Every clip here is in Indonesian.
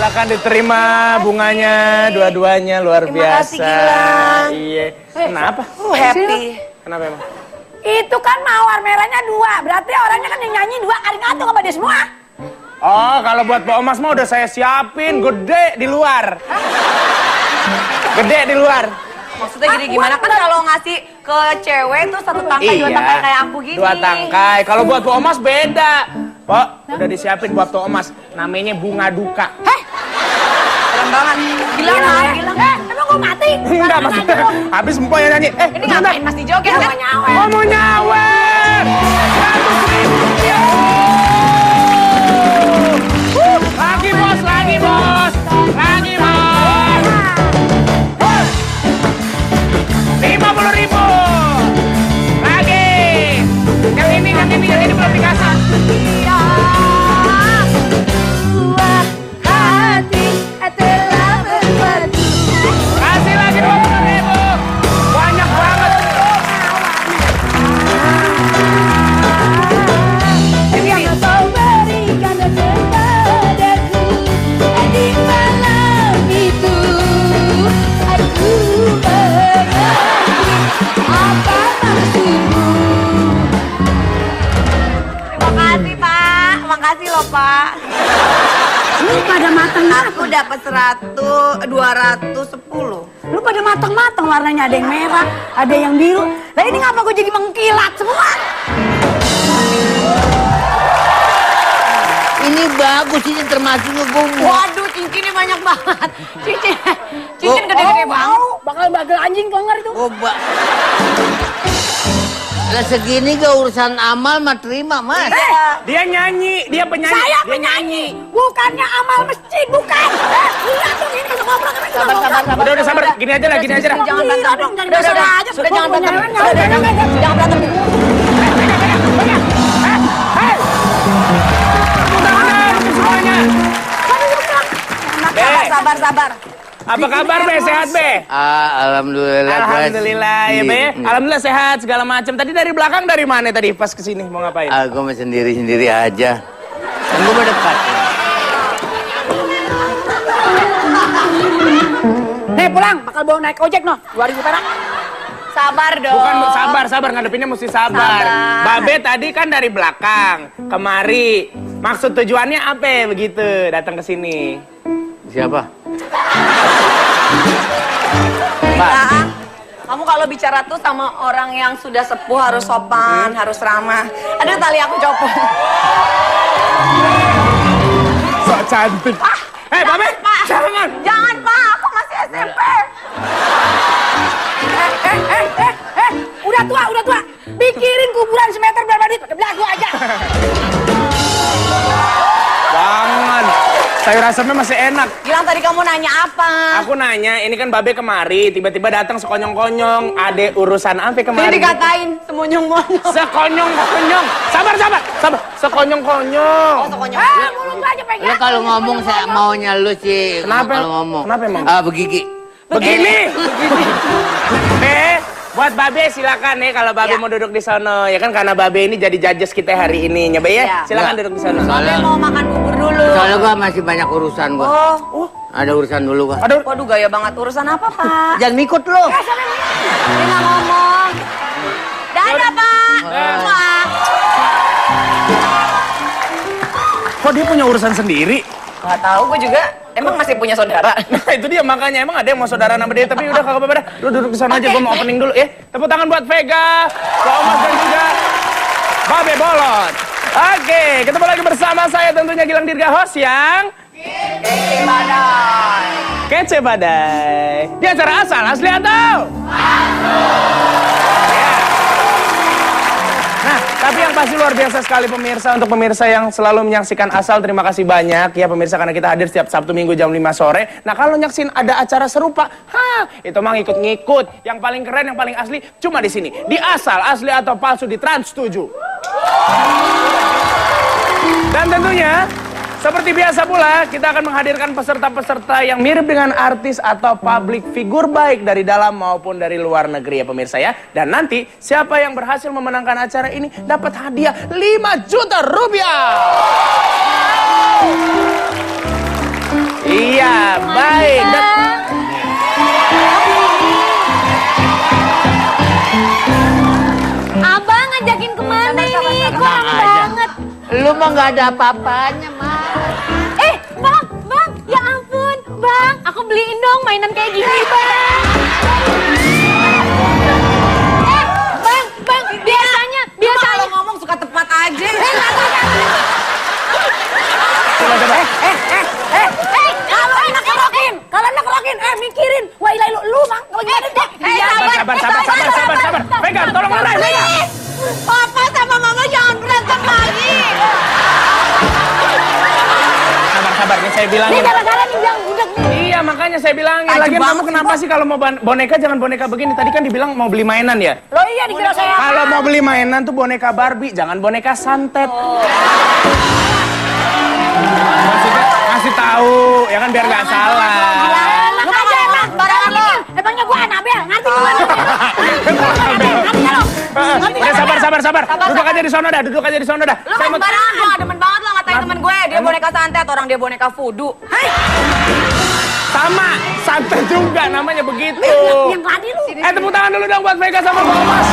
silakan diterima bunganya dua-duanya luar Terima biasa. kasih, Gilang. Iya. Kenapa? Happy. Kenapa emang? Itu kan mawar merahnya 2, berarti orangnya kan yang nyanyi 2 kali ngantuk sama dia semua. Oh, kalau buat Pak Omas mah udah saya siapin gede di luar. Gede di luar. Maksudnya gini, gimana kan kalau ngasih ke cewek tuh 1 tangkai, 2 tangkai kayak aku gini. 2 tangkai. Kalau buat Pak Omas beda. Pak, udah disiapin buat Pak Omas. Namanya bunga duka. Keren banget. Gilang, Gilang. Emang gue mati? Enggak, maksudnya habis Mpok yang nyanyi. Ini ngapain pasti joget kan? Oh, mau nyawer. 100.000 rupiah. Lagi bos, lagi bos. Lagi bos. 50.000. Lagi. Yang ini belum dikasih. Kasih lagi 20.000. Banyak banget. Yang kau berikan kepadaku di malam itu, aku mengerti apa maksudmu. Terima kasih, Pak. Makasih loh, Pak. Lu pada matang-matang. Aku dapat 210. Lu pada matang-matang warnanya, ada yang merah, ada yang biru. Lah ini ngapa gue jadi mengkilat semua? Ini bagus, ini termasuk ngegombol. Waduh, cincinnya banyak banget. Cincin gede-gede banget. Bakal bagel anjing kelengar itu. Lah segini gak urusan amal mah terima, Mas. Dia nyanyi, dia penyanyi. Saya dia penyanyi, bukannya amal masjid, bukan. Lihat dong ini kalau ngobrol kan Sabar. Udah sabar. Gini aja lah, gini aja lah. Jangan berantem. dong, jangan Udah, masalah udah. aja. Sudah jangan berantem. Jangan Semuanya. Sabar. Apa kabar, Be? Sehat, Be? Alhamdulillah. Alhamdulillah, ya, Be. Alhamdulillah sehat segala macam. Tadi dari belakang dari mana tadi pas kesini mau ngapain? Aku mah sendiri-sendiri aja. Kan gue mau dekat. Nih pulang, bakal bawa naik ojek noh, 2.000 perak. Sabar dong. Bukan sabar, ngadepinnya mesti sabar. Babe tadi kan dari belakang kemari. Maksud tujuannya apa begitu datang ke sini? Siapa? Nah, kamu kalau bicara tuh sama orang yang sudah sepuh harus sopan, harus ramah. Ada tali aku copot. Sok cantik. Babe, Pak. jangan. Jangan, Pak. Aku masih SMP. Udah tua. Pikirin kuburan semeter berapa dit, pakai belagu aja. Jangan. Sayur asamnya masih enak. Gilang, tadi kamu nanya apa? Aku nanya, ini kan Babe kemari, tiba-tiba datang sekonyong-konyong. Ada urusan apa Jadi kemari? dikatain semonyong-monyong. Sekonyong-konyong. Sabar. Sekonyong-konyong. Oh, sekonyong. Mulut gua aja pegang. Lu kalau ngomong saya maunya lu sih. Kenapa? Kalau ngomong. Kenapa emang? Begigi. Begini. Buat Babe silakan nih kalau Babe mau duduk di sono. Ya kan karena Babe ini jadi judges kita hari ini. Ya, Be ya? Ya. Silakan duduk di sono. Babe mau makan bubur dulu. Soalnya gua masih banyak urusan gua. Oh, Ada urusan dulu gua. Aduh, waduh gaya banget. Urusan apa, Pak? Jangan ikut lu. Dia nggak ngomong. Dadah, Pak. Wah. kok dia punya urusan sendiri? Nggak tahu, gue juga emang masih punya saudara. Nah itu dia makanya, emang ada yang mau saudara nama dia, tapi udah kagak apa-apa dah. Lu duduk di sana aja, gue mau opening dulu ya. Tepuk tangan buat Vega, Thomas dan juga Babe Bolot. Oke, ketemu lagi bersama saya tentunya Gilang Dirga, host yang Kece badai. Kece Badai. Di acara Asal Asli atau Nah, tapi yang pasti luar biasa sekali pemirsa. Untuk pemirsa yang selalu menyaksikan Asal, terima kasih banyak ya pemirsa, karena kita hadir setiap Sabtu Minggu jam 5 sore. Nah, kalau nyaksin ada acara serupa, itu mah ngikut-ngikut. Yang paling keren, yang paling asli cuma di sini. Di Asal Asli atau Palsu di Trans 7. Dan tentunya seperti biasa pula, kita akan menghadirkan peserta-peserta yang mirip dengan artis atau public figure baik dari dalam maupun dari luar negeri ya pemirsa ya. Dan nanti siapa yang berhasil memenangkan acara ini dapat hadiah 5 juta rupiah. mah nggak ada apa-apanya, Mas. Bang, ya ampun, Bang, aku beliin dong mainan kayak gini, Bang. Bang, biasanya. Kalau ngomong suka tepat aja. Coba. Kalau nak rokin, mikirin. Wah, ilai lu, Bang. Gimana deh? Sabar. Pegang, tolong lerai, pegang. Papa sama Mama jangan berantem lagi. Sabar, nih saya bilangin. Ini gara-gara nih bilang budak nih. Iya, makanya saya bilangin. Lagian kamu kenapa sih kalau mau boneka jangan boneka begini? Tadi kan dibilang mau beli mainan ya? Lo iya dikira saya. Kalau mau beli mainan tuh boneka Barbie, jangan boneka santet. Maksudnya kasih tahu, ya kan biar nggak salah. Enak aja, enak. Barangan lo. Emangnya gua Anabel, ngerti gimana? Udah sabar. Duduk aja di sono dah. Lu kan barangan, gua gak demen banget lo ngatain temen gue. Dia boneka santet, orang dia boneka voodoo. Sama, santet juga namanya begitu. Yang tadi lu. Tepuk tangan dulu dong buat Vega sama Bang Mas.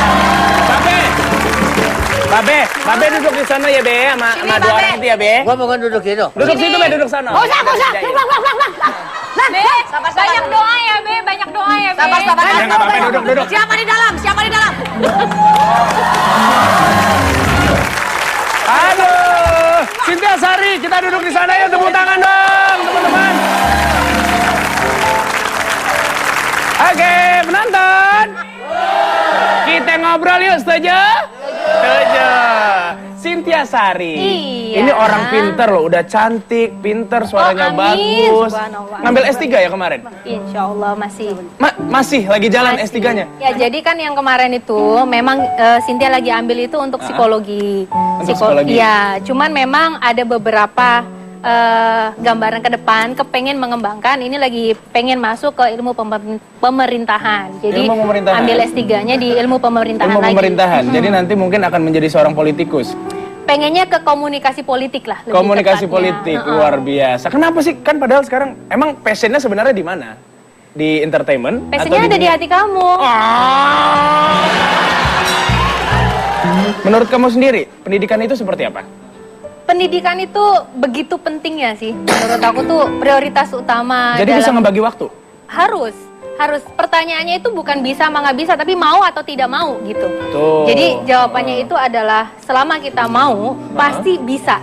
Babe duduk di sana ya, Be, sama dua orang itu ya, Be. Gua bukan duduk situ. Duduk situ, Be, duduk sana. Gak usah. Be, banyak doa ya, Be, banyak doa ya, Be. Sabar. Ya, nggak apa-apa, duduk. Siapa di dalam? Aduh, Cynthia Sari, kita duduk di sana ya, tepuk tangan dong, teman-teman. Oke, penonton. Kita ngobrol yuk, setuju? Setuju. Cynthia Sari. Iya. Ini orang pinter loh, udah cantik, pinter, suaranya amin. bagus. Subhanallah. Ngambil S3 ya kemarin? Insya Allah masih. Masih lagi jalan S3-nya? Ya, jadi kan yang kemarin itu memang Cynthia lagi ambil itu untuk psikologi. Untuk psikologi. Iya, cuman memang ada beberapa gambaran ke depan kepengen mengembangkan, ini lagi pengen masuk ke ilmu pemerintahan. Jadi Ilmu pemerintahan. ambil S3-nya di ilmu pemerintahan Ilmu lagi. pemerintahan, jadi nanti mungkin akan menjadi seorang politikus. Pengennya ke komunikasi politik lah. lebih Komunikasi tepatnya. politik, luar biasa. Kenapa sih? Kan padahal sekarang, emang passionnya sebenarnya di mana? Di entertainment? Passionnya ada di hati kamu. Menurut kamu sendiri, pendidikan itu seperti apa? Pendidikan itu begitu pentingnya sih. Menurut aku tuh prioritas utama. Jadi bisa dalam- ngebagi waktu? Harus. Pertanyaannya itu bukan bisa sama nggak bisa, tapi mau atau tidak mau gitu. Tuh. Jadi jawabannya itu adalah selama kita mau, pasti bisa.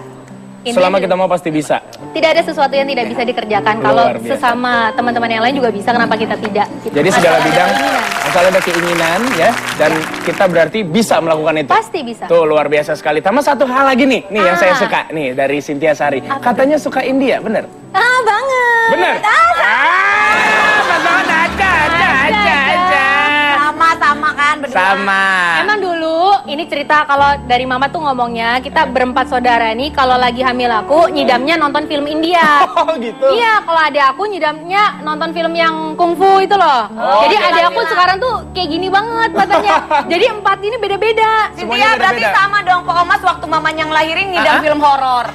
Intinya Selama gitu. kita mau pasti bisa. Tidak ada sesuatu yang tidak bisa dikerjakan. Kalau Luar biasa. sesama teman-teman yang lain juga bisa, kenapa kita tidak? Gitu. Jadi Asal segala ada bidang, keinginan. asal ada keinginan ya, dan kita berarti bisa melakukan itu. Pasti bisa. Tuh luar biasa sekali. Tambah satu hal lagi nih yang saya suka nih dari Cynthia Sari. Katanya suka India, bener? Banget. Bener? Betul, ada. Sama kan berdua. Sama. Emang dulu ini cerita kalau dari mama tuh ngomongnya, kita berempat saudara nih kalau lagi hamil aku nyidamnya nonton film India. Oh gitu. Iya, kalau ada aku nyidamnya nonton film yang kungfu itu loh. Jadi ada aku sekarang tuh kayak gini banget matanya. Jadi empat ini beda-beda. Semuanya Cynthia berarti beda-beda. sama dong Pak Omas waktu mamanya ngelahirin ngidam Ah? film horor.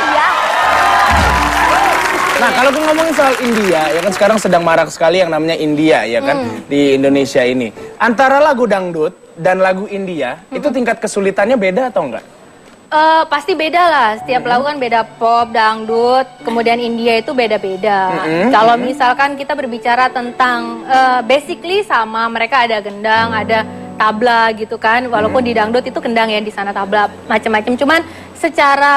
Iya. Nah, kalau gue ngomongin soal India, ya kan sekarang sedang marak sekali yang namanya India, ya kan, di Indonesia ini. Antara lagu dangdut dan lagu India, itu tingkat kesulitannya beda atau enggak? Pasti beda lah, setiap lagu kan beda, pop, dangdut, kemudian India itu beda-beda. Kalau misalkan kita berbicara tentang basically sama, mereka ada gendang, ada tabla gitu kan, walaupun di dangdut itu kendang ya, di sana tabla, macam-macam. Cuman secara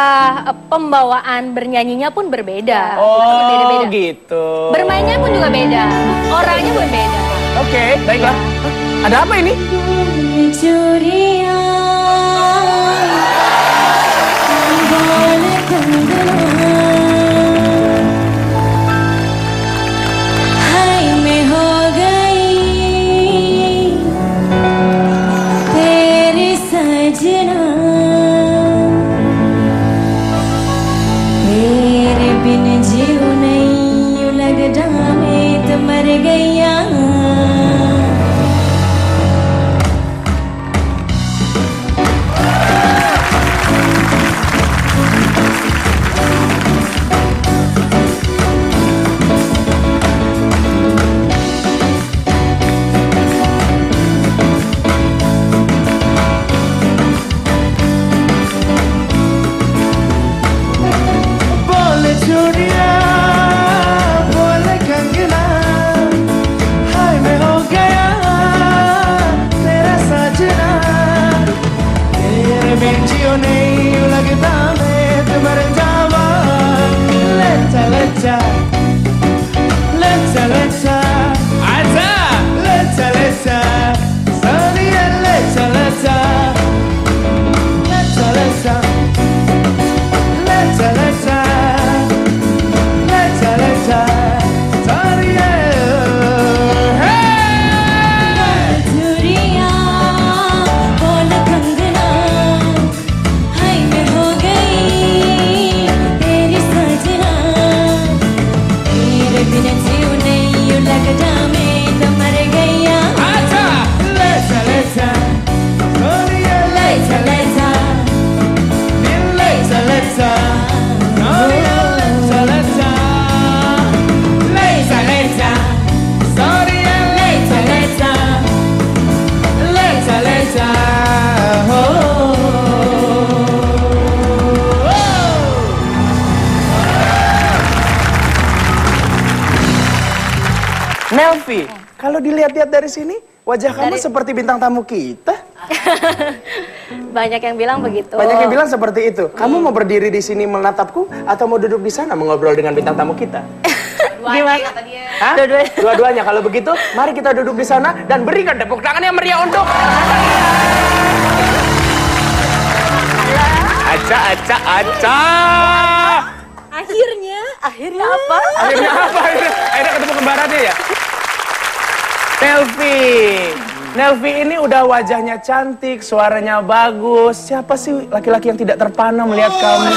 pembawaan bernyanyinya pun berbeda. Oh, Beda-beda. gitu. Bermainnya pun juga beda, orangnya pun beda. Oke, baiklah. Ada apa ini? मर गैया Nelvi, kalau dilihat-lihat dari sini, wajah kamu seperti bintang tamu kita. Banyak yang bilang begitu. Banyak yang bilang seperti itu. Kamu mau berdiri di sini menatapku atau mau duduk di sana mengobrol dengan bintang tamu kita? Gimana? Hah? Dua-duanya. Kalau begitu, mari kita duduk di sana dan berikan tepuk tangan yang meriah untuk Aca. Akhirnya apa? Akhirnya apa? Akhirnya ketemu kembarannya ya? Nelvi ini udah wajahnya cantik, suaranya bagus. Siapa sih laki-laki yang tidak terpana melihat kamu?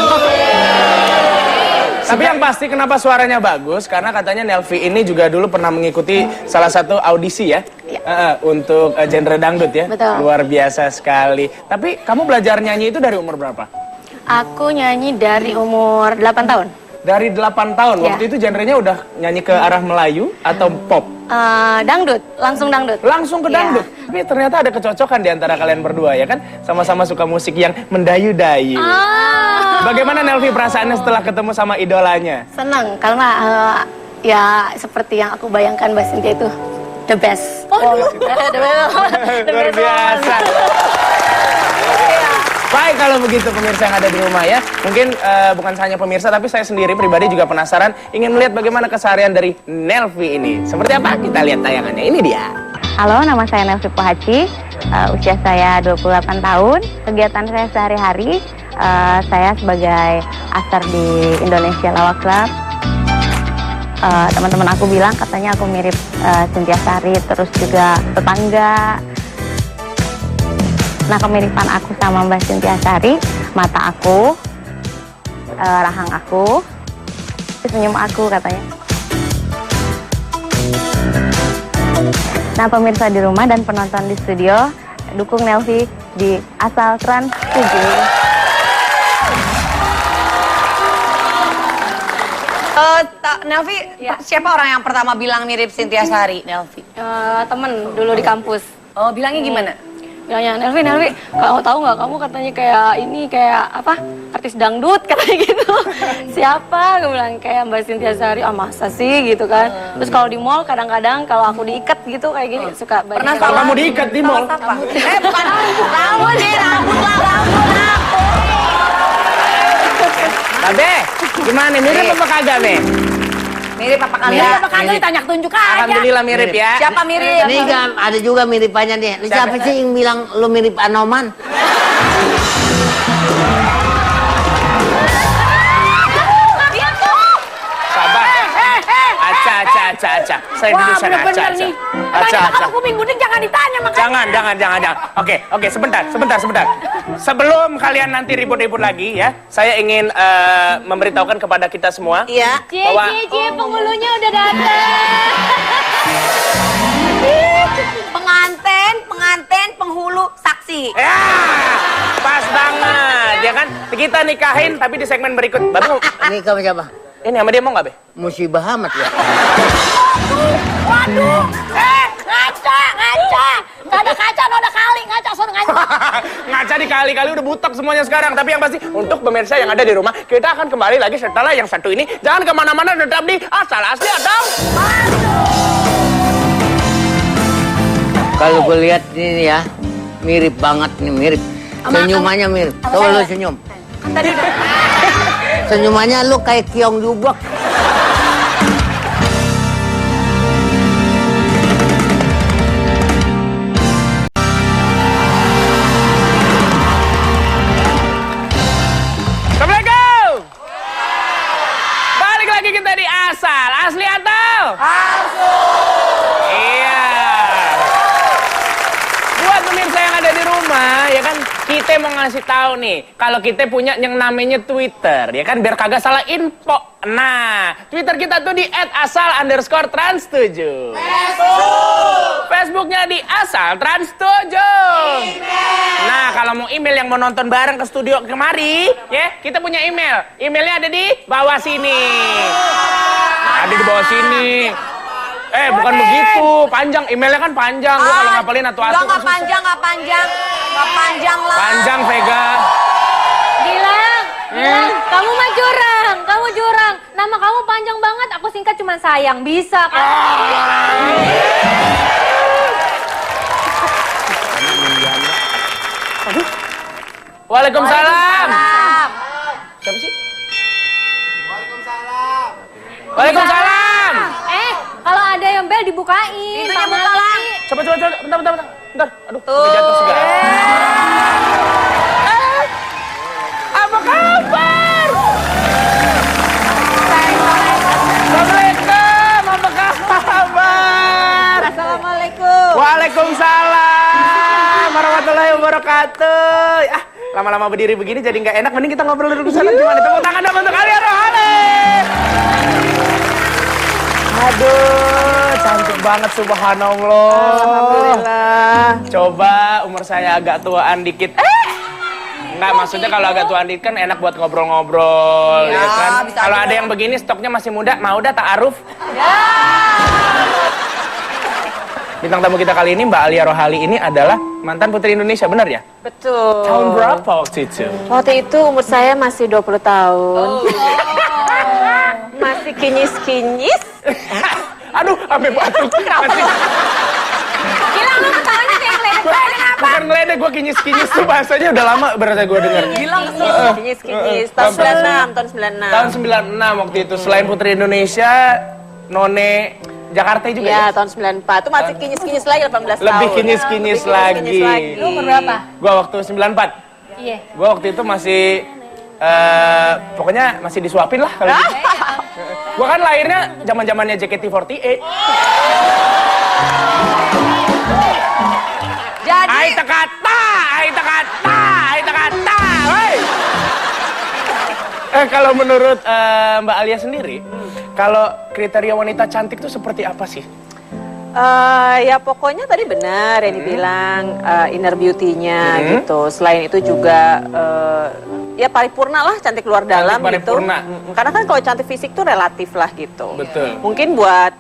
Tapi yang pasti kenapa suaranya bagus? Karena katanya Nelvi ini juga dulu pernah mengikuti salah satu audisi ya? Untuk genre dangdut ya? Betul. Luar biasa sekali. Tapi kamu belajar nyanyi itu dari umur berapa? Aku nyanyi dari umur 8 tahun. Dari 8 tahun? Ya. Waktu itu genrenya udah nyanyi ke arah Melayu atau pop? Dangdut, langsung dangdut. Langsung ke dangdut. Iya. Tapi ternyata ada kecocokan di antara kalian berdua ya kan? Sama-sama suka musik yang mendayu-dayu. Bagaimana Nelvi perasaannya setelah ketemu sama idolanya? Senang karena ya seperti yang aku bayangkan Mbak Cynthia itu the best. The best. Luar biasa. Baik kalau begitu pemirsa yang ada di rumah ya. Mungkin bukan hanya pemirsa tapi saya sendiri pribadi juga penasaran ingin melihat bagaimana keseharian dari Nelvi ini. Seperti apa? Kita lihat tayangannya. Ini dia. Halo, nama saya Nelvi Pohaci, usia saya 28 tahun. Kegiatan saya sehari-hari, saya sebagai asar di Indonesia Lawak Club. Teman-teman aku bilang katanya aku mirip Cynthia Sari, terus juga tetangga. Nah, kemiripan aku sama Mbak Cynthia Sari, mata aku, rahang aku, senyum aku katanya. Nah, pemirsa di rumah dan penonton di studio, dukung Nelvi di Asal Trans 7. Nelvi, siapa orang yang pertama bilang mirip Cynthia Sari, Nelvi? Temen dulu di kampus. Oh, bilangnya gimana? Bilangnya, Nelvi, kamu tahu nggak kamu katanya kayak apa artis dangdut katanya gitu. Siapa? Gue bilang kayak Mbak Cynthia Sari. Ah masa sih gitu kan. Terus kalau di mall kadang-kadang kalau aku diikat gitu kayak gini suka banyak. Pernah Kalau kamu diikat di mall? Bukan rambut nih, rambut aku. Babe, gimana? Mirip apa kagak nih? Mirip apa kagak? Mirip apa kagak ditanya tunjuk aja. Alhamdulillah mirip ya. Siapa mirip? Ini kan ada juga miripannya nih. Siapa sih yang bilang lu mirip Anoman? Sabar. Aca. Saya dulu sana, Aca. Kalau kuping gudeg jangan ditanya makanya. Jangan. Oke, sebentar. Sebelum kalian nanti ribut-ribut lagi ya, saya ingin memberitahukan kepada kita semua. Iya. Penghulunya udah datang. Pengantin, penghulu, saksi. Ya, pas banget, ya kan? Kita nikahin, tapi di segmen berikut. Baru, Ini kamu siapa? ini sama dia mau nggak, Be? Musibah amat ya. Waduh, ngaca. Nggak ada kaca, nggak ada kali, ngaca, sono ngaca. Ngaca dikali-kali udah butek semuanya sekarang. Tapi yang pasti, untuk pemirsa yang ada di rumah, kita akan kembali lagi setelah yang satu ini. Jangan kemana-mana, tetap di Asal Asli Atau... Kalau gue lihat ini ya, mirip banget nih, mirip. Senyumannya mirip. Coba lu senyum. Kan tadi udah. Senyumannya lu kayak Kiong Jubak. Assalamualaikum. Balik lagi kita di Asal Asli Atau Iya. Buat pemirsa yang ada di rumah, ya kan, kita mau ngasih tahu nih, kalau kita punya yang namanya Twitter, ya kan, biar kagak salah info. Nah, Twitter kita tuh di @asal_trans7. Facebooknya di Asal Trans 7. Nah, kalau mau email yang mau nonton bareng ke studio kemari, ya, kita punya email. Emailnya ada di bawah sini. Ada di bawah sini. Bukan begitu, panjang, emailnya kan panjang. Gua kalau ngapalin atu-atu. Nggak panjang lah. Panjang, Vega. Gilang, Kamu mah curang, kamu curang. Nama kamu panjang banget, aku singkat cuma sayang. Bisa kan? Waalaikumsalam. Siapa sih? Waalaikumsalam. Kalau ada yang bel dibukain. Pintunya buka lah. Coba, bentar. Aduh, udah jatuh segala. Apa kabar? Assalamualaikum, apa kabar? Assalamualaikum. Waalaikumsalam warahmatullahi wabarakatuh. Lama-lama berdiri begini jadi nggak enak, mending kita ngobrol dulu sana. Gimana? Tepuk tangan dong untuk kalian, rohani. Aduh, cantik banget, subhanallah. Alhamdulillah. Coba umur saya agak tuaan dikit. Enggak, maksudnya kalau agak tuaan dikit kan enak buat ngobrol-ngobrol, ya kan? bisa Kalau aja ada yang begini stoknya masih muda, mau dah ta'aruf. Bintang tamu kita kali ini Mbak Alia Rohali ini adalah mantan Putri Indonesia, benar ya? Betul. Tahun berapa waktu itu? Waktu itu umur saya masih 20 tahun. Masih kinyis-kinyis. Aduh, sampai batuk. Masih... Gila, lu ketawanya kayak ngeledek. Bukan ngeledek, gue kinyis-kinyis tuh bahasanya udah lama berarti gue denger. Kinyis-kinyis. Tahun 96, tahun 96. Tahun 96 waktu itu. Selain Putri Indonesia, None Jakarta juga Ya, ya? tahun 94. Itu masih kinyis-kinyis lagi 18 tahun. Lebih kinyis-kinyis lagi. Lu umur berapa? Gua waktu 94. Iya. Gua waktu itu masih pokoknya masih disuapin lah kalau gitu. Gua kan lahirnya zaman-zamannya JKT48. Jadi, Ai takata. Hei. Kalau menurut Mbak Alia sendiri, kalau kriteria wanita cantik itu seperti apa sih? ya pokoknya tadi benar yang dibilang inner beauty-nya gitu. Selain itu juga ya paripurna lah, cantik luar dalam paripurna. gitu. Karena kan kalau cantik fisik tuh relatif lah gitu. Betul. Mungkin buat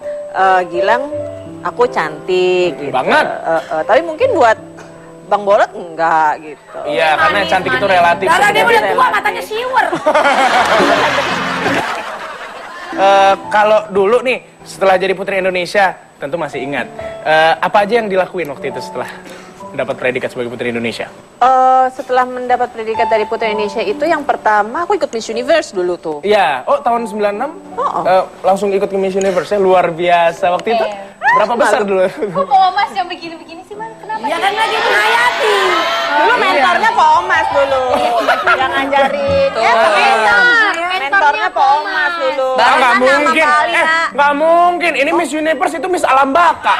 Gilang aku cantik gitu. Banget. Tapi mungkin buat Bang Bolot enggak gitu. Iya, karena cantik itu relatif. Karena dia udah tua, Relatif. matanya siwer. Kalau dulu nih, setelah jadi Putri Indonesia, tentu masih ingat. Apa aja yang dilakuin waktu itu setelah mendapat predikat sebagai Putri Indonesia? Setelah mendapat predikat dari Putri Indonesia itu yang pertama aku ikut Miss Universe dulu tuh. Iya, tahun 96 Oh. langsung ikut ke Miss Universe, luar biasa. Waktu itu berapa besar dulu? Kok bawa mas yang begini-begini sih, Man? Kenapa? Ya kan lagi menghayati. Dulu mentornya Po Omas dulu. Yang ngajarin. Ya, mentornya Po Omas dulu. Nggak mungkin. Nggak mungkin. Ini Miss Universe, itu Miss Alam Baka.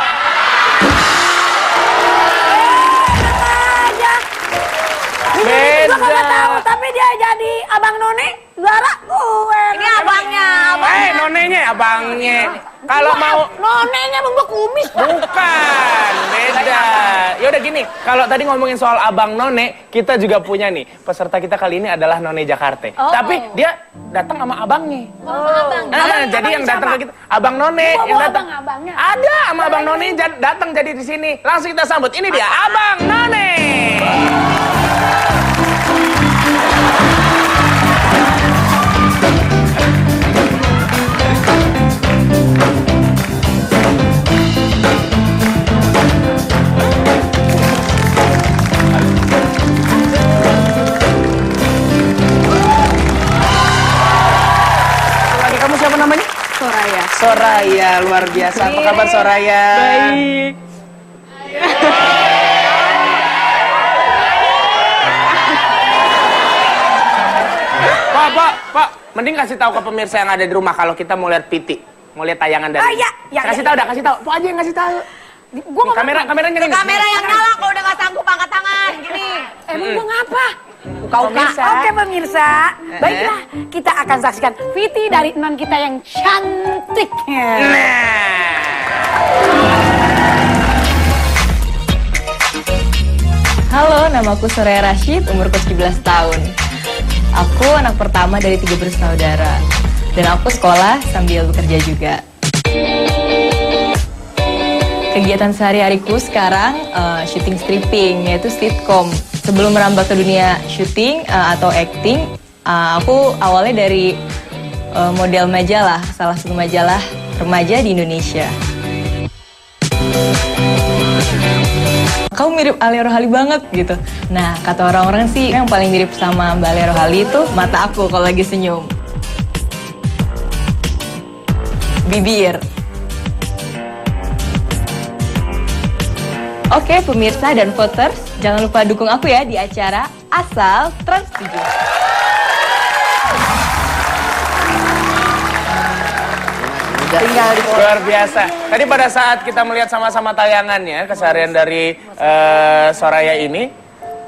Gua kagak Beda. tahu, tapi dia jadi abang None, Zara gue. Ini abangnya, Nonenya abangnya. Kalau mau Nonenya emang gua kumis. bukan, beda. Ya udah gini, kalau tadi ngomongin soal Abang None, kita juga punya nih. Peserta kita kali ini adalah None Jakarta. Tapi dia datang sama abangnya. Jadi yang datang ke kita Abang None yang datang. Abang-abangnya. Ada sama Abang None datang jadi di sini. Langsung kita sambut. Ini dia Abang None. Lagi kamu siapa namanya? Soraya. Soraya, luar biasa. Apa kabar Soraya? Baik. Pak, mending kasih tahu ke pemirsa yang ada di rumah kalau kita mau lihat Piti, mau lihat tayangan dari. Kasih tahu, kasih tahu. Pak aja yang kasih tahu. Gua nggak Kameranya ini. Kamera yang nyala kalau udah gak sanggup angkat tangan gini. Emang gua ngapa? Buka-buka. Oke pemirsa, baiklah kita akan saksikan Viti dari non kita yang cantik. Halo, namaku Soraya Rashid, umurku 17 tahun. Aku anak pertama dari 3 bersaudara. Dan aku sekolah sambil bekerja juga. Kegiatan sehari-hariku sekarang syuting stripping, yaitu sitcom. Sebelum merambah ke dunia syuting atau acting, Aku awalnya dari model majalah, salah satu majalah remaja di Indonesia. Kamu mirip Alia Rohali banget gitu. Nah, kata orang-orang sih yang paling mirip sama Mbak Alia Rohali itu mata aku kalau lagi senyum. Bibir. Oke, pemirsa dan voters, jangan lupa dukung aku ya di acara Asal Trans 7. Tinggal di Luar biasa. Tadi pada saat kita melihat sama-sama tayangannya, keseharian dari Soraya ini,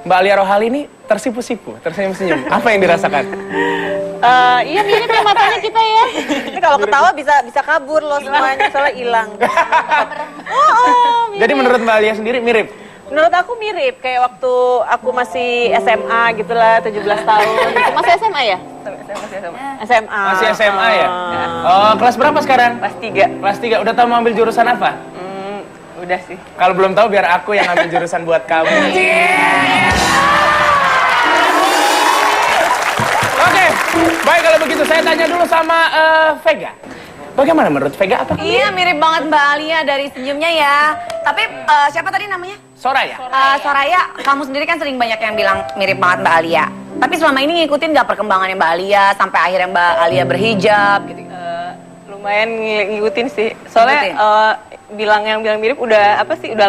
Mbak Alia Rohali ini tersipu-sipu, tersenyum-senyum. Apa yang dirasakan? Iya mirip ya matanya kita ya. Ini kalau ketawa bisa kabur loh semuanya, soalnya hilang. Jadi menurut Mbak Alia sendiri mirip? Menurut aku mirip, kayak waktu aku masih SMA gitulah, 17 tahun. Masih SMA ya? SMA. Masih SMA ya? Oh, kelas berapa sekarang? Kelas 3. Kelas 3. Udah tahu mau ambil jurusan apa? Udah sih. Kalau belum tahu biar aku yang ambil jurusan buat kamu. Oke, baik kalau begitu saya tanya dulu sama Vega. Bagaimana menurut Vega apa? Iya mirip banget Mbak Alia dari senyumnya ya. Tapi siapa tadi namanya? Soraya. Soraya, kamu sendiri kan sering banyak yang bilang mirip banget Mbak Alia. Tapi selama ini ngikutin gak perkembangannya Mbak Alia sampai akhirnya Mbak Alia berhijab gitu? Lumayan ngikutin sih. Soalnya yang bilang mirip udah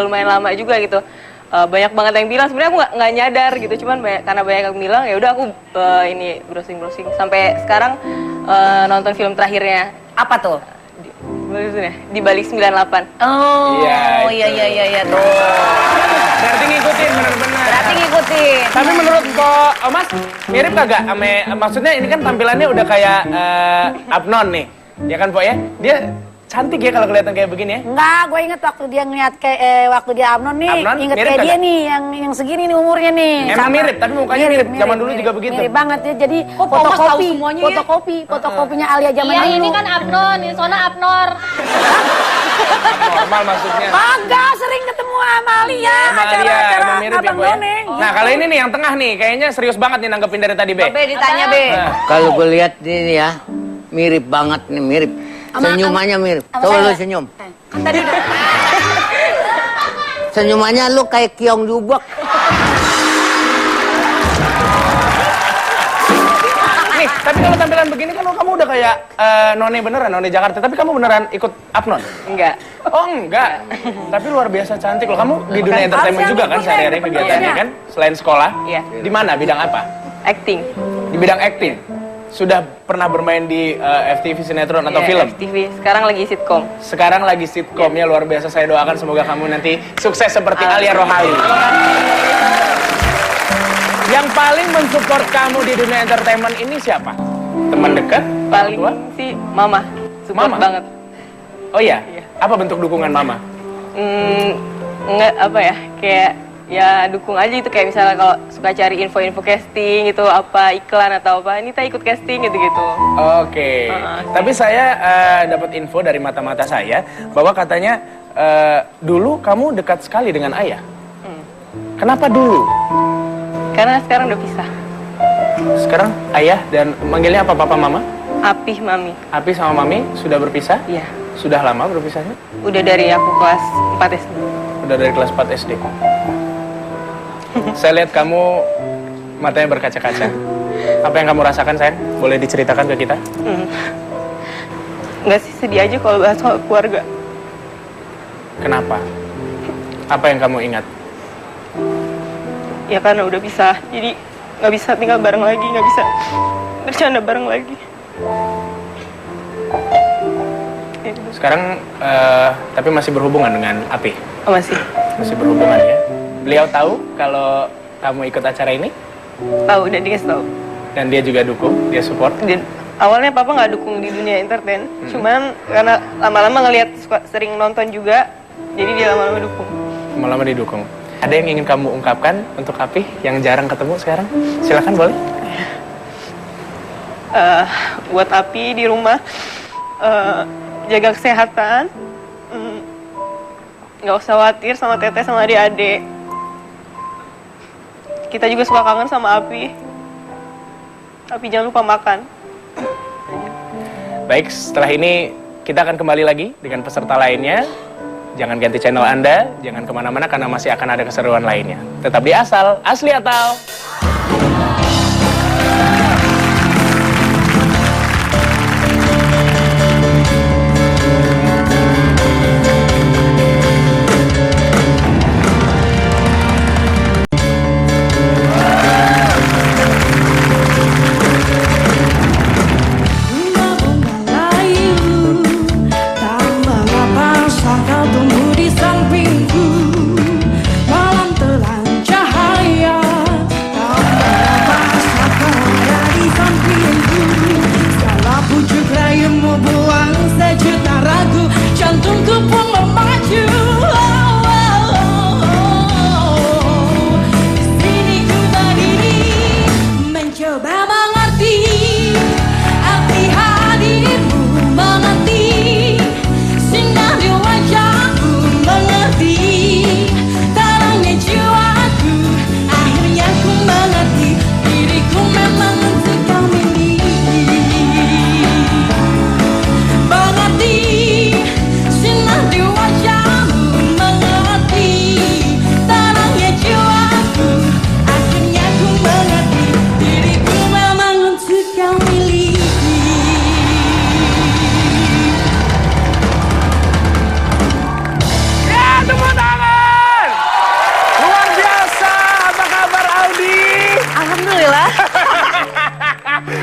lumayan lama juga gitu. Banyak banget yang bilang, sebenarnya aku nggak nyadar gitu, cuman karena banyak yang bilang ya udah aku ini browsing sampai sekarang nonton film terakhirnya. Apa tuh? Di Balik 98. Oh, Iya, iya tuh. Berarti ngikutin bener-bener. Berarti ngikutin. Tapi menurut kok Mas mirip kagak? Maksudnya ini kan tampilannya udah kayak Abnon nih, ya kan Po ya? Dia cantik ya kalau kelihatan kayak begini ya? Enggak, gue inget waktu dia ngeliat waktu dia Abnon nih, Abnon, inget mirip kayak dia kagak? nih, yang segini nih umurnya nih. Emang mirip, tapi mukanya mirip. Zaman dulu juga begitu. Mirip banget ya, jadi Thomas tahu semuanya ya? fotokopinya Alia zaman Iya, dulu. ini kan Abnon, ini Sona Abnor. Normal maksudnya. Kagak, sering ketemu sama Alia, Sama Alia, emang mirip ya Abang Po ya? None. Nah kalau ini nih yang tengah nih, kayaknya serius banget nih nanggepin dari tadi Be. Be ditanya Be. Nah, Kalau gue lihat ini ya, mirip banget nih, mirip. Senyumannya mirip. Coba lu senyum. Tadi udah. Senyumannya lu kayak Kiong Jubak. nih, tapi kalau tampilan begini kan kamu udah kayak None beneran, None Jakarta. Tapi kamu beneran ikut Abnon? Enggak. Oh enggak, tapi luar biasa cantik loh. Kamu di dunia entertainment juga kan sehari-hari kegiatannya kan? Selain sekolah? Iya. Di mana? Bidang apa? Acting. Di bidang acting? Sudah pernah bermain di FTV sinetron atau Iya, film? FTV. Sekarang lagi sitkom. Sekarang lagi sitkomnya luar biasa. Saya doakan semoga kamu nanti sukses seperti Alia Rohali. Yang paling mensupport kamu di dunia entertainment ini siapa? Teman dekat? Paling Orang tua? sih mama. Support Mama? banget. Oh iya? Iya. Apa bentuk dukungan mama? Enggak apa ya, kayak ya dukung aja itu, kayak misalnya kalau suka cari info-info casting gitu, apa iklan atau apa, ini kita ikut casting gitu-gitu. Oke. Tapi saya dapat info dari mata-mata saya bahwa katanya dulu kamu dekat sekali dengan ayah. Kenapa dulu? Karena sekarang udah pisah. Sekarang ayah dan manggilnya apa papa mama? Apih mami. Api sama mami sudah berpisah? Iya. Sudah lama berpisahnya? Udah dari aku kelas 4 SD. Udah dari kelas 4 SD. Saya lihat kamu matanya berkaca-kaca. Apa yang kamu rasakan, sayang? Boleh diceritakan ke kita? Enggak sih, sedih aja kalau bahas soal keluarga. Kenapa? Apa yang kamu ingat? Ya karena udah pisah, jadi nggak bisa tinggal bareng lagi, nggak bisa bercanda bareng lagi. Sekarang, tapi masih berhubungan dengan Api? Oh, masih. Masih berhubungan ya? Beliau tahu kalau kamu ikut acara ini? Tahu, dan dia tahu. Dan dia juga dukung, dia support? Dan awalnya papa nggak dukung di dunia entertain, cuman karena lama-lama ngelihat sering nonton juga, jadi dia lama-lama dukung. Lama-lama didukung. Ada yang ingin kamu ungkapkan untuk Api yang jarang ketemu sekarang? Silakan, boleh. Buat Api di rumah, jaga kesehatan, nggak usah khawatir sama teteh sama adik-adik. Kita juga suka kangen sama Api. tapi jangan lupa makan. Baik, setelah ini kita akan kembali lagi dengan peserta lainnya. Jangan ganti channel Anda, jangan kemana-mana karena masih akan ada keseruan lainnya. Tetap di Asal, asli atau...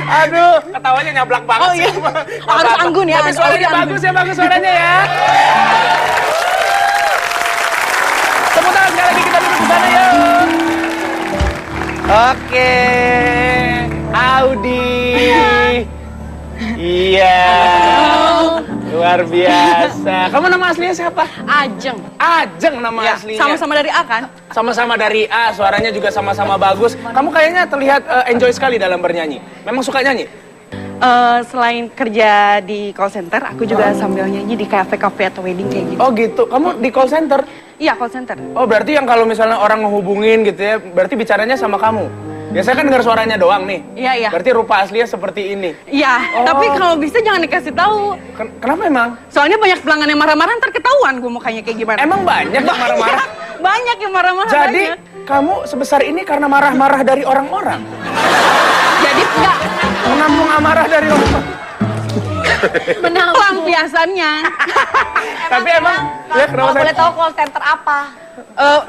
Aduh, ketawanya nyablak banget. Oh iya, harus anggun ya. Tapi suaranya bagus ya, bagus suaranya ya. Tepuk tangan sekali lagi, kita duduk di sana yuk. Oke, Audi. Iya, luar biasa. Kamu nama aslinya siapa? Ajeng. Ajeng nama aslinya. Sama-sama dari A kan? Sama-sama dari A, suaranya juga sama-sama bagus. Kamu kayaknya terlihat enjoy sekali dalam bernyanyi. Memang suka nyanyi? Selain kerja di call center, aku juga sambil nyanyi di kafe-kafe atau wedding kayak gitu. Oh gitu, kamu di call center? Iya, call center. Oh berarti yang kalau misalnya orang ngehubungin gitu ya, berarti bicaranya sama kamu? Biasanya kan dengar suaranya doang nih. Iya, iya. Berarti rupa aslinya seperti ini. Iya, Oh. tapi kalau bisa jangan dikasih tahu. Kenapa emang? Soalnya banyak pelanggan yang marah-marah, ntar ketahuan gue mukanya kayak gimana. Emang banyak yang marah-marah? Banyak yang marah-marah. Jadi banyak. kamu sebesar ini karena marah-marah dari orang-orang? Jadi enggak Menampung amarah dari orang-orang? pelampiasannya. Tapi emang, ya kenapa Kalau saya... boleh tahu call center apa?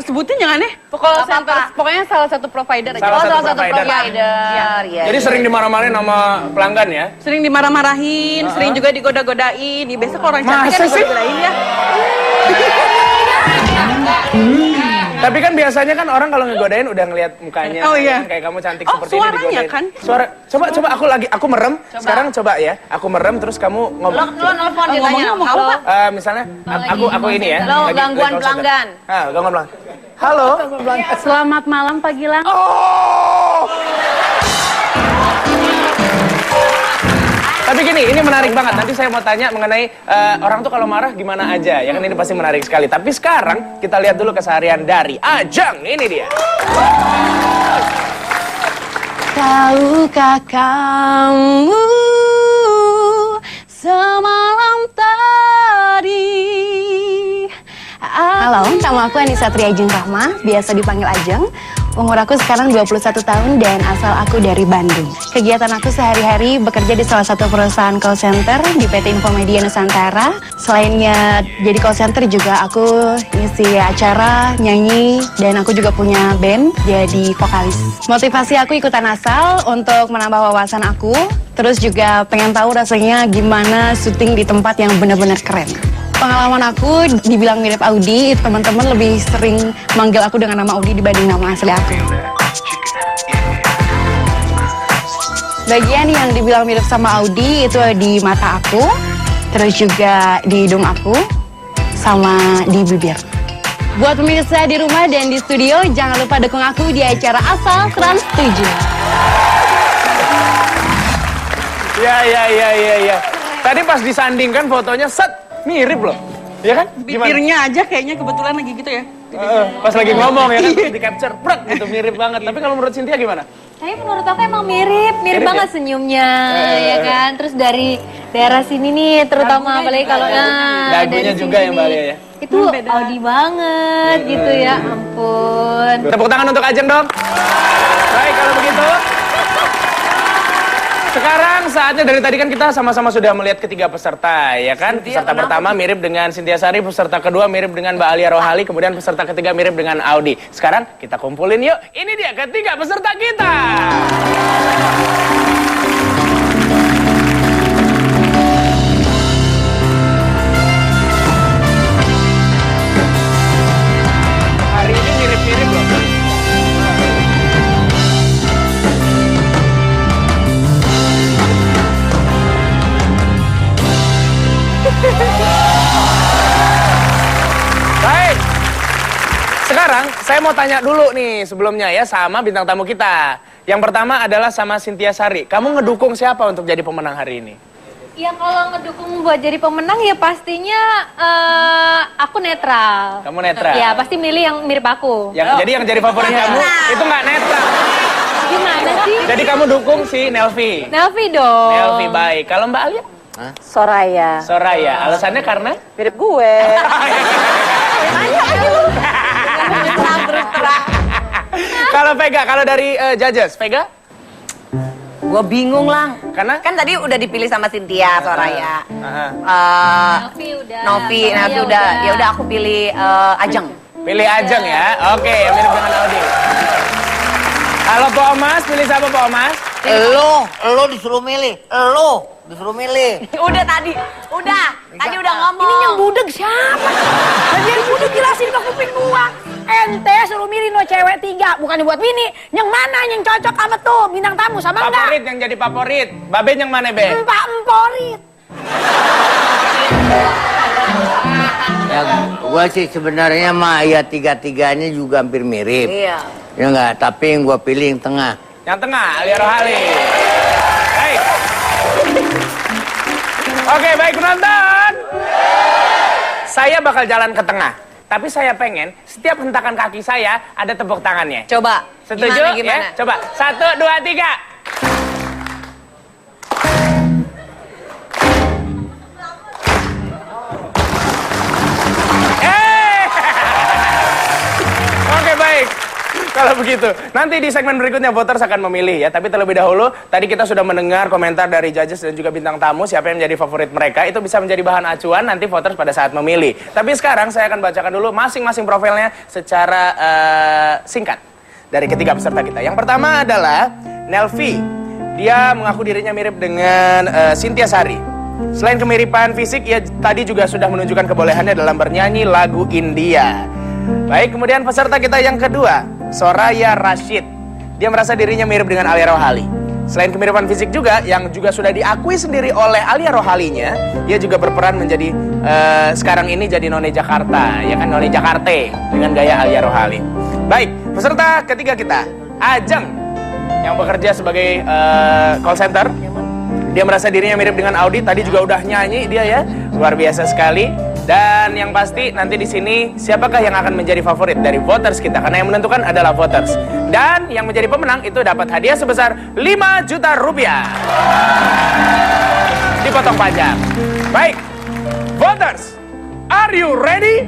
Sebutin jangan deh. Call center, pokoknya salah satu provider aja. Salah satu provider. Iya. Jadi sering dimarah-marahin sama pelanggan ya? Sering dimarah-marahin, sering juga digoda-godain. Nih, biasa kalau orang cantik kan Masa sih? digoda-godain ya. Tapi kan biasanya kan orang kalau ngegodain udah ngelihat mukanya. Oh, iya. Kan, kayak kamu cantik Oh, seperti ini suaranya digodain. kan? Suara, coba aku merem. Sekarang coba ya, aku merem terus kamu ngomong. Lo nelfon ditanya, ngomong halo apa? Pak? Misalnya aku ini ya. Halo, lagi gangguan call center. pelanggan. Gangguan pelanggan. Halo. Selamat malam Pak Gilang. Oh. Tapi gini, ini menarik banget. Nanti saya mau tanya mengenai orang tuh kalau marah gimana aja. Ya kan ini pasti menarik sekali. Tapi sekarang kita lihat dulu keseharian dari Ajeng. Ini dia. Tahukah kamu semalam tadi? Halo, nama aku Anissa Triajeng Rahma, biasa dipanggil Ajeng. Umur aku sekarang 21 tahun dan asal aku dari Bandung. Kegiatan aku sehari-hari bekerja di salah satu perusahaan call center di PT Infomedia Nusantara. Selainnya jadi call center juga aku ngisi acara, nyanyi, dan aku juga punya band jadi vokalis. Motivasi aku ikutan asal untuk menambah wawasan aku, terus juga pengen tahu rasanya gimana syuting di tempat yang benar-benar keren. Pengalaman aku dibilang mirip Audi, teman-teman lebih sering manggil aku dengan nama Audi dibanding nama asli aku. Bagian yang dibilang mirip sama Audi itu di mata aku, terus juga di hidung aku, sama di bibir. Buat pemirsa di rumah dan di studio, jangan lupa dukung aku di acara Asal Trans 7. Ya. Tadi pas disandingkan fotonya set. Mirip loh, ya kan? Bibirnya aja kayaknya kebetulan lagi gitu ya. Pas lagi ngomong ya kan, di capture, prek gitu, mirip banget. Tapi kalau menurut Cynthia gimana? Tapi menurut aku emang mirip Mirip banget ya? senyumnya, ya kan. Terus dari daerah sini nih, terutama apalagi kalau Dagunya dari juga ya, Mbak Alia ya? Itu Audi banget gitu ya, ampun. Tepuk tangan untuk Ajeng dong. Baik, kalau begitu. Sekarang saatnya, dari tadi kan kita sama-sama sudah melihat ketiga peserta, ya kan? Peserta pertama mirip dengan Cynthia Sari, peserta kedua mirip dengan Mbak Alia Rohali, kemudian peserta ketiga mirip dengan Audi. Sekarang kita kumpulin yuk. Ini dia ketiga peserta kita. Hari ini mirip-mirip loh. Baik. Sekarang saya mau tanya dulu nih sebelumnya ya sama bintang tamu kita. Yang pertama adalah sama Cynthia Sari. Kamu ngedukung siapa untuk jadi pemenang hari ini? Ya kalau ngedukung buat jadi pemenang ya pastinya aku netral. Kamu netral? Ya pasti milih yang mirip aku. Jadi yang jadi favorit kamu itu nggak netral. Gimana sih? Jadi kamu dukung si Nelvi. Nelvi dong. Nelvi baik. Kalau Mbak Alia? Soraya. Soraya. Alasannya karena? Mirip gue. Kalau Vega, kalau dari judges, Vega? Gue bingung lang. Karena? Kan tadi udah dipilih sama Cynthia, Soraya. Novi udah. Novi Soraya udah. Ya udah aku pilih Ajeng. Pilih Ajeng ya. Oke, yang mirip dengan Audi. Kalau Pak Omas, pilih siapa Pak Omas? Lo disuruh milih. Lo disuruh milih. Udah tadi udah ngomong. Ini yang budeg siapa? Biar budeg jelasin ke kuping gua. Ente suruh milih no cewek 3, bukan buat bini. Yang mana yang cocok sama tuh bintang tamu sama enggak? Favorit yang jadi favorit. Babe yang mana, Be? Emporit. Ya, gua sih sebenarnya mah ya tiga-tiganya juga hampir mirip. Iya. Ya enggak, tapi yang gua pilih yang tengah. Yang tengah, Alia Rohali. Baik. Oke, baik penonton. Saya bakal jalan ke tengah. Tapi saya pengen setiap hentakan kaki saya ada tepuk tangannya. Coba. Setuju? Gimana? Ya? Coba. 1, 2, 3. Oke, baik. Kalau begitu, nanti di segmen berikutnya voters akan memilih ya. Tapi terlebih dahulu, tadi kita sudah mendengar komentar dari judges dan juga bintang tamu siapa yang menjadi favorit mereka. Itu bisa menjadi bahan acuan nanti voters pada saat memilih. Tapi sekarang saya akan bacakan dulu masing-masing profilnya secara singkat dari ketiga peserta kita. Yang pertama adalah Nelvi. Dia mengaku dirinya mirip dengan Cynthia Sari. Selain kemiripan fisik, ia tadi juga sudah menunjukkan kebolehannya dalam bernyanyi lagu India. Baik, kemudian peserta kita yang kedua, Soraya Rashid. Dia merasa dirinya mirip dengan Alia Rohali. Selain kemiripan fisik juga, yang juga sudah diakui sendiri oleh Alia Rohalinya, dia juga berperan menjadi sekarang ini jadi None Jakarta, ya kan, None Jakarte dengan gaya Alia Rohali. Baik, peserta ketiga kita, Ajeng, yang bekerja sebagai call center. Dia merasa dirinya mirip dengan Audi, tadi juga udah nyanyi dia ya, luar biasa sekali. Dan yang pasti nanti di sini siapakah yang akan menjadi favorit dari voters kita? Karena yang menentukan adalah voters. Dan yang menjadi pemenang itu dapat hadiah sebesar 5 juta rupiah. Dipotong pajak. Baik, voters, are you ready?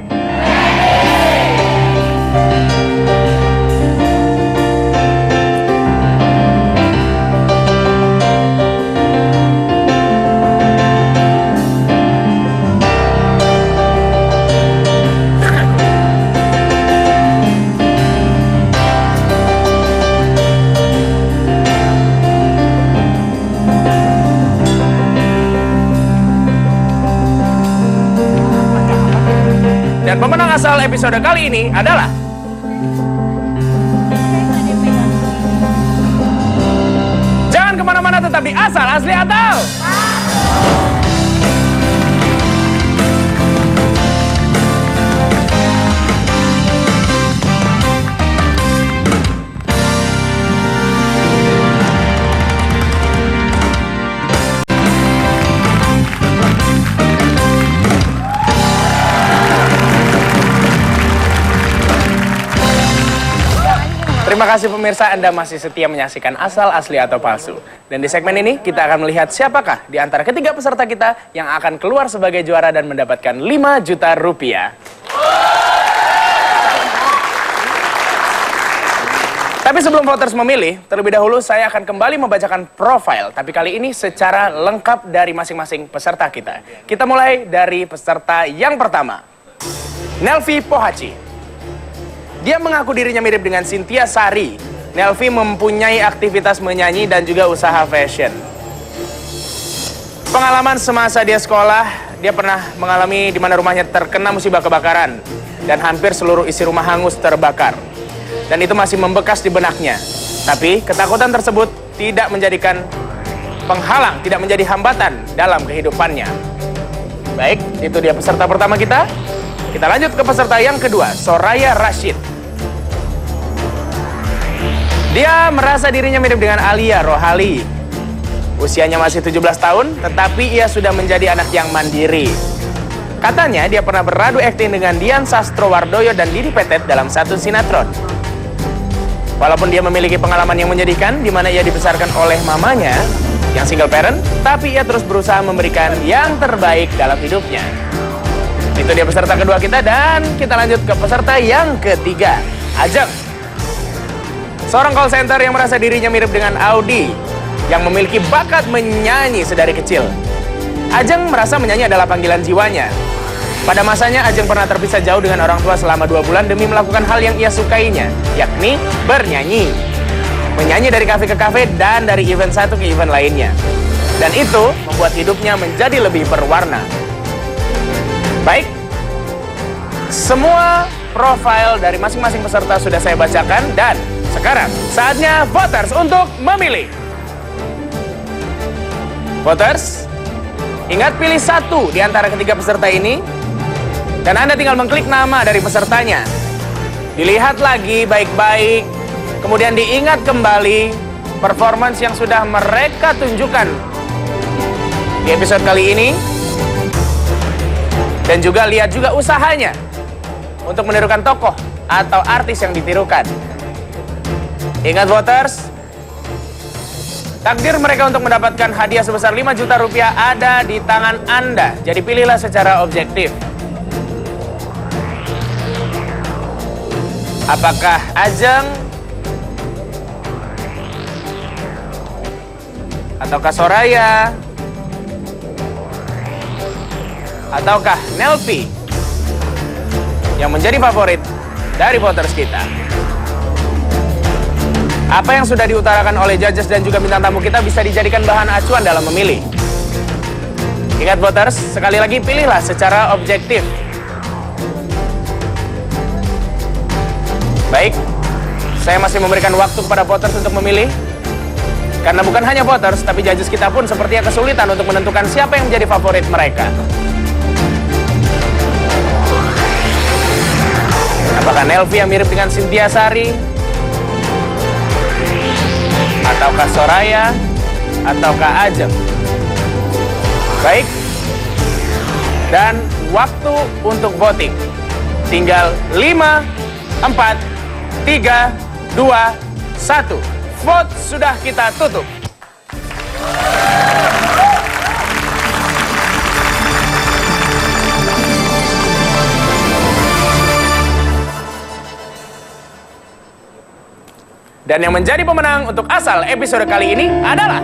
Dan pemenang asal episode kali ini adalah jangan kemana-mana, tetap di Asal Asli Atau. Terima kasih pemirsa, Anda masih setia menyaksikan Asal, Asli, atau Palsu. Dan di segmen ini kita akan melihat siapakah di antara ketiga peserta kita yang akan keluar sebagai juara dan mendapatkan 5 juta rupiah. Tapi sebelum voters memilih, terlebih dahulu saya akan kembali membacakan profil. Tapi kali ini secara lengkap dari masing-masing peserta kita. Kita mulai dari peserta yang pertama. Nelvi Pohaci. Dia mengaku dirinya mirip dengan Cynthia Sari. Nelvi mempunyai aktivitas menyanyi dan juga usaha fashion. Pengalaman semasa dia sekolah, dia pernah mengalami di mana rumahnya terkena musibah kebakaran. Dan hampir seluruh isi rumah hangus terbakar. Dan itu masih membekas di benaknya. Tapi ketakutan tersebut tidak menjadikan penghalang, tidak menjadi hambatan dalam kehidupannya. Baik, itu dia peserta pertama kita. Kita lanjut ke peserta yang kedua, Soraya Rashid. Dia merasa dirinya mirip dengan Alia Rohali. Usianya masih 17 tahun, tetapi ia sudah menjadi anak yang mandiri. Katanya dia pernah beradu akting dengan Dian Sastrowardoyo dan Didi Petet dalam satu sinetron. Walaupun dia memiliki pengalaman yang menyedihkan, di mana ia dibesarkan oleh mamanya yang single parent, tapi ia terus berusaha memberikan yang terbaik dalam hidupnya. Itu dia peserta kedua kita, dan kita lanjut ke peserta yang ketiga, Ajeng. Seorang call center yang merasa dirinya mirip dengan Audi, yang memiliki bakat menyanyi sedari kecil. Ajeng merasa menyanyi adalah panggilan jiwanya. Pada masanya, Ajeng pernah terpisah jauh dengan orang tua selama 2 bulan demi melakukan hal yang ia sukainya, yakni bernyanyi. Menyanyi dari kafe ke kafe dan dari event satu ke event lainnya. Dan itu membuat hidupnya menjadi lebih berwarna. Baik, semua profil dari masing-masing peserta sudah saya bacakan, dan sekarang saatnya voters untuk memilih. Voters, ingat pilih satu di antara ketiga peserta ini, dan Anda tinggal mengklik nama dari pesertanya. Dilihat lagi baik-baik, kemudian diingat kembali performance yang sudah mereka tunjukkan di episode kali ini. Dan juga lihat juga usahanya untuk menirukan tokoh atau artis yang ditirukan. Ingat voters, takdir mereka untuk mendapatkan hadiah sebesar 5 juta rupiah ada di tangan Anda. Jadi pilihlah secara objektif. Apakah Ajeng? Ataukah Soraya? Ataukah Nelvi yang menjadi favorit dari voters kita? Apa yang sudah diutarakan oleh judges dan juga bintang tamu kita bisa dijadikan bahan acuan dalam memilih. Ingat voters, sekali lagi pilihlah secara objektif. Baik, saya masih memberikan waktu kepada voters untuk memilih. Karena bukan hanya voters, tapi judges kita pun sepertinya kesulitan untuk menentukan siapa yang menjadi favorit mereka. Apakah Nelvi yang mirip dengan Cynthia Sari? Ataukah Soraya? Ataukah Ajeng? Baik. Dan waktu untuk voting tinggal 5, 4, 3, 2, 1. Vote sudah kita tutup. Dan yang menjadi pemenang untuk Asal episode kali ini adalah